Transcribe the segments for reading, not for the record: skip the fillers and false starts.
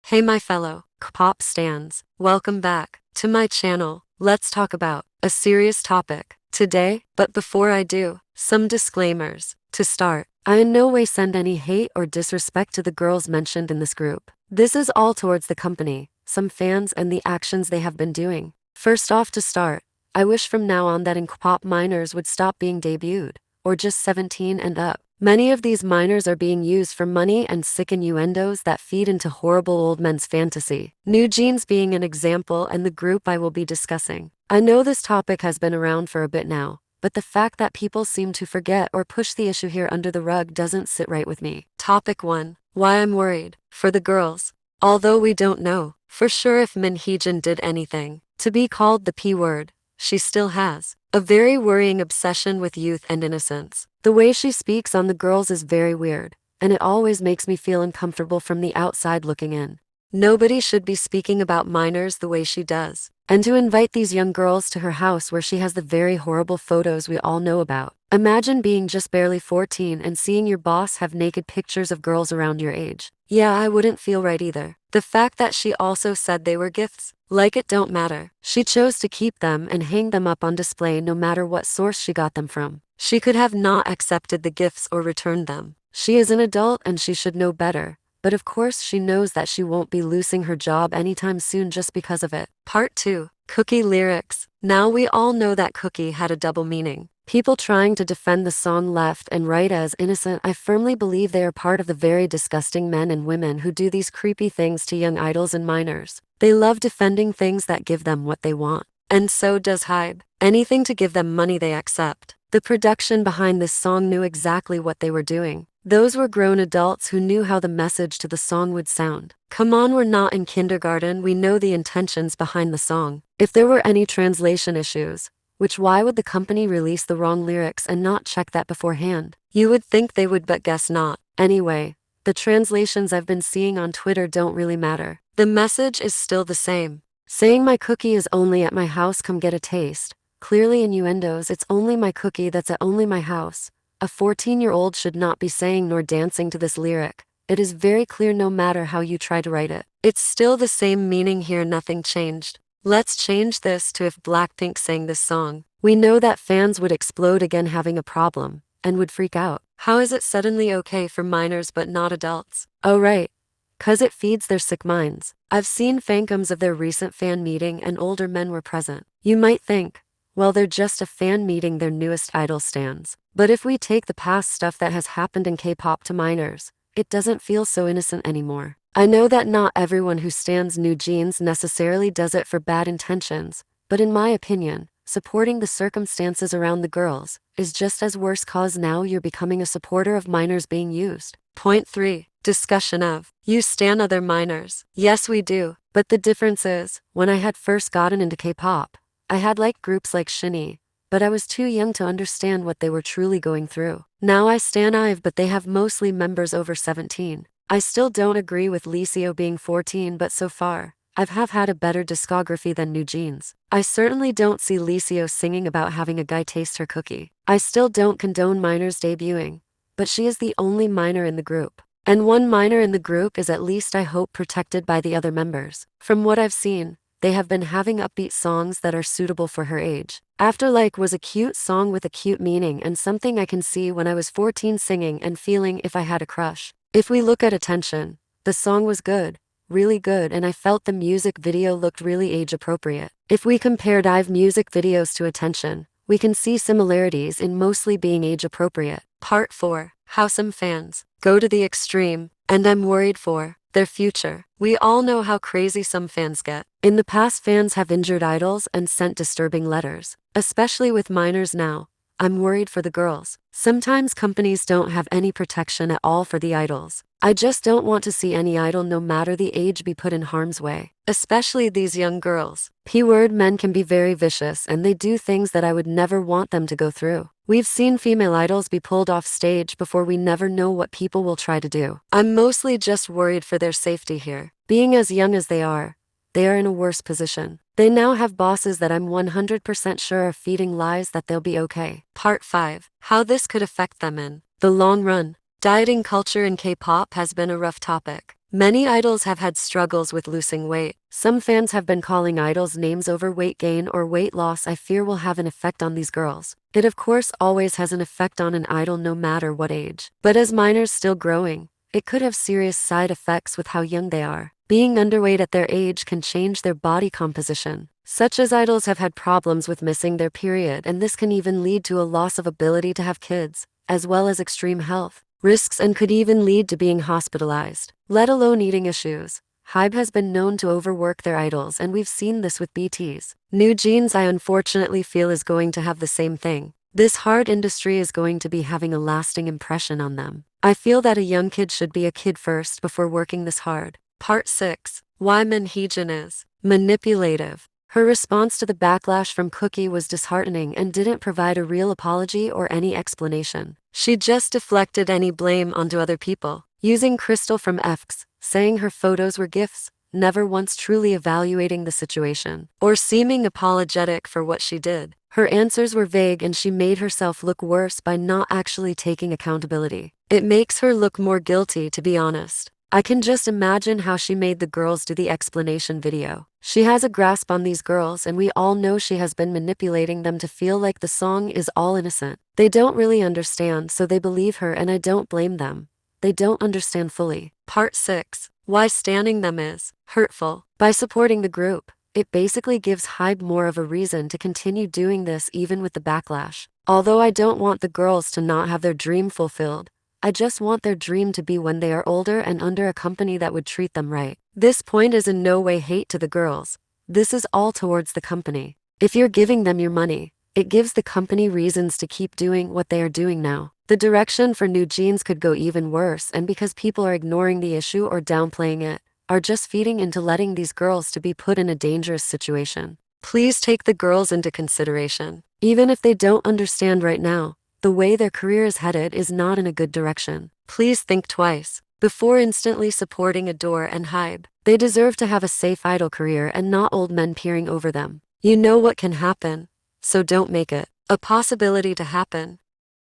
Hey my fellow K-pop stans, welcome back to my channel. Let's talk about a serious topic today, but before I do, some disclaimers. To start, I in no way send any hate or disrespect to the girls mentioned in this group. This is all towards the company, some fans and the actions they have been doing. First off, to start, I wish from now on that in K-pop minors would stop being debuted, or just 17 and up. Many of these minors are being used for money and sick innuendos that feed into horrible old men's fantasy. New Jeans being an example and the group I will be discussing. I know this topic has been around for a bit now, but the fact that people seem to forget or push the issue here under the rug doesn't sit right with me. Topic 1. Why I'm worried for the girls. Although we don't know for sure if Min Heejin did anything to be called the P word, she still has a very worrying obsession with youth and innocence. The way she speaks on the girls is very weird, and it always makes me feel uncomfortable from the outside looking in. Nobody should be speaking about minors the way she does. And to invite these young girls to her house where she has the very horrible photos we all know about. Imagine being just barely 14 and seeing your boss have naked pictures of girls around your age. Yeah, I wouldn't feel right either. The fact that she also said they were gifts, like it don't matter. She chose to keep them and hang them up on display no matter what source she got them from. She could have not accepted the gifts or returned them. She is an adult and she should know better. But of course she knows that she won't be losing her job anytime soon just because of it. Part 2. Cookie lyrics. Now we all know that Cookie had a double meaning. People trying to defend the song left and right as innocent. I firmly believe they are part of the very disgusting men and women who do these creepy things to young idols and minors. They love defending things that give them what they want. And so does Hybe. Anything to give them money they accept. The production behind this song knew exactly what they were doing. Those were grown adults who knew how the message to the song would sound. Come on, we're not in kindergarten, we know the intentions behind the song. If there were any translation issues, which why would the company release the wrong lyrics and not check that beforehand? You would think they would, but guess not. Anyway, the translations I've been seeing on Twitter don't really matter. The message is still the same. Saying my cookie is only at my house, come get a taste. Clearly innuendos, it's only my cookie that's at only my house. A 14-year-old should not be saying nor dancing to this lyric. It is very clear no matter how you try to write it. It's still the same meaning here, nothing changed. Let's change this to if Blackpink sang this song. We know that fans would explode again having a problem, and would freak out. How is it suddenly okay for minors but not adults? Oh right, 'cause it feeds their sick minds. I've seen phantoms of their recent fan meeting and older men were present. You might think, well, they're just a fan meeting their newest idol stans. But if we take the past stuff that has happened in K-pop to minors, it doesn't feel so innocent anymore. I know that not everyone who stans New Jeans necessarily does it for bad intentions, but in my opinion, supporting the circumstances around the girls is just as worse, cause now you're becoming a supporter of minors being used. Point 3. Discussion of, you stan other minors. Yes we do, but the difference is, when I had first gotten into K-pop, I had liked groups like Shinee, but I was too young to understand what they were truly going through. Now I stan IVE, but they have mostly members over 17. I still don't agree with Licio being 14, but so far, I've had a better discography than New Jeans. I certainly don't see Licio singing about having a guy taste her cookie. I still don't condone minors debuting, but she is the only minor in the group. And one minor in the group is at least, I hope, protected by the other members. From what I've seen, they have been having upbeat songs that are suitable for her age. Afterlike was a cute song with a cute meaning and something I can see when I was 14 singing and feeling if I had a crush. If we look at attention, the song was good, really good, and I felt the music video looked really age appropriate. If we compared IVE music videos to attention, we can see similarities in mostly being age appropriate. Part 4. How some fans go to the extreme, and I'm worried for their future. We all know how crazy some fans get. In the past, fans have injured idols and sent disturbing letters. Especially with minors now, I'm worried for the girls. Sometimes companies don't have any protection at all for the idols. I just don't want to see any idol, no matter the age, be put in harm's way. Especially these young girls. P-word men can be very vicious and they do things that I would never want them to go through. We've seen female idols be pulled off stage before. We never know what people will try to do. I'm mostly just worried for their safety here. Being as young as they are in a worse position. They now have bosses that I'm 100% sure are feeding lies that they'll be okay. Part 5. How this could affect them in the long run. Dieting culture in K-pop has been a rough topic. Many idols have had struggles with losing weight. Some fans have been calling idols names over weight gain or weight loss I fear will have an effect on these girls. It of course always has an effect on an idol no matter what age. But as minors still growing, it could have serious side effects with how young they are. Being underweight at their age can change their body composition. Such as idols have had problems with missing their period, and this can even lead to a loss of ability to have kids, as well as extreme health risks, and could even lead to being hospitalized, let alone eating issues. Hybe has been known to overwork their idols, and we've seen this with BTS. New Jeans I unfortunately feel is going to have the same thing. This hard industry is going to be having a lasting impression on them. I feel that a young kid should be a kid first before working this hard. Part 6. Why Min Heejin is manipulative. Her response to the backlash from Cookie was disheartening and didn't provide a real apology or any explanation. She just deflected any blame onto other people, using Crystal from FX, saying her photos were gifts, never once truly evaluating the situation, or seeming apologetic for what she did. Her answers were vague, and she made herself look worse by not actually taking accountability. It makes her look more guilty, to be honest. I can just imagine how she made the girls do the explanation video. She has a grasp on these girls, and we all know she has been manipulating them to feel like the song is all innocent. They don't really understand, so they believe her, and I don't blame them. They don't understand fully. Part 6. Why standing them is hurtful. By supporting the group, it basically gives Hybe more of a reason to continue doing this even with the backlash. Although I don't want the girls to not have their dream fulfilled, I just want their dream to be when they are older and under a company that would treat them right. This point is in no way hate to the girls. This is all towards the company. If you're giving them your money, it gives the company reasons to keep doing what they are doing now. The direction for New Jeans could go even worse, and because people are ignoring the issue or downplaying it, are just feeding into letting these girls to be put in a dangerous situation. Please take the girls into consideration. Even if they don't understand right now, the way their career is headed is not in a good direction. Please think twice before instantly supporting Adore and Hybe. They deserve to have a safe idol career and not old men peering over them. You know what can happen, so don't make it a possibility to happen.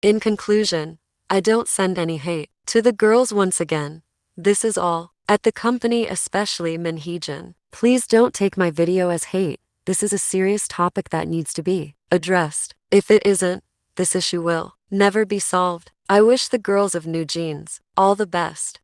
In conclusion, I don't send any hate to the girls once again. This is all at the company, especially Min Heejin. Please don't take my video as hate. This is a serious topic that needs to be addressed. If it isn't, this issue will never be solved. I wish the girls of New Jeans all the best.